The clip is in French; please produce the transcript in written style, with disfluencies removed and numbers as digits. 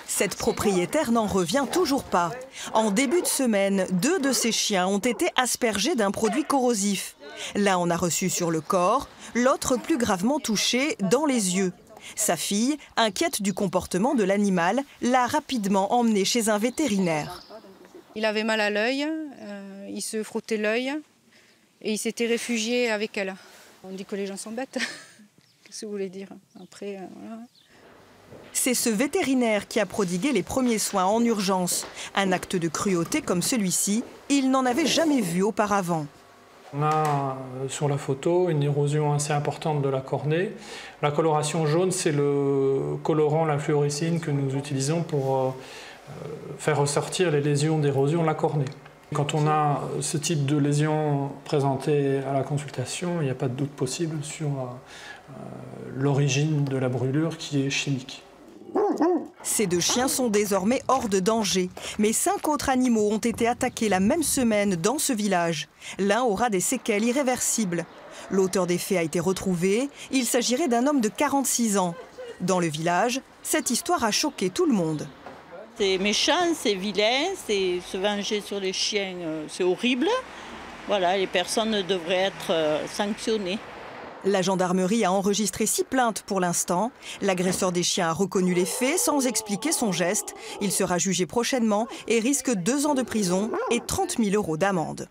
Cette propriétaire n'en revient toujours pas. En début de semaine, 2 de ses chiens ont été aspergés d'un produit corrosif. L'un en a reçu sur le corps, l'autre plus gravement touché dans les yeux. Sa fille, inquiète du comportement de l'animal, l'a rapidement emmené chez un vétérinaire. Il avait mal à l'œil, il se frottait l'œil et il s'était réfugié avec elle. On dit que les gens sont bêtes. Qu'est-ce que vous voulez dire? Après, voilà. C'est ce vétérinaire qui a prodigué les premiers soins en urgence. Un acte de cruauté comme celui-ci, il n'en avait jamais vu auparavant. On a sur la photo une érosion assez importante de la cornée. La coloration jaune, c'est le colorant, la fluorescine que nous utilisons pour faire ressortir les lésions d'érosion de la cornée. Quand on a ce type de lésion présentée à la consultation, il n'y a pas de doute possible sur l'origine de la brûlure qui est chimique. Ces 2 chiens sont désormais hors de danger. Mais 5 autres animaux ont été attaqués la même semaine dans ce village. L'un aura des séquelles irréversibles. L'auteur des faits a été retrouvé. Il s'agirait d'un homme de 46 ans. Dans le village, cette histoire a choqué tout le monde. C'est méchant, c'est vilain, se venger sur les chiens, c'est horrible. Voilà, les personnes devraient être sanctionnées. La gendarmerie a enregistré 6 plaintes pour l'instant. L'agresseur des chiens a reconnu les faits sans expliquer son geste. Il sera jugé prochainement et risque 2 ans de prison et 30 000 € d'amende.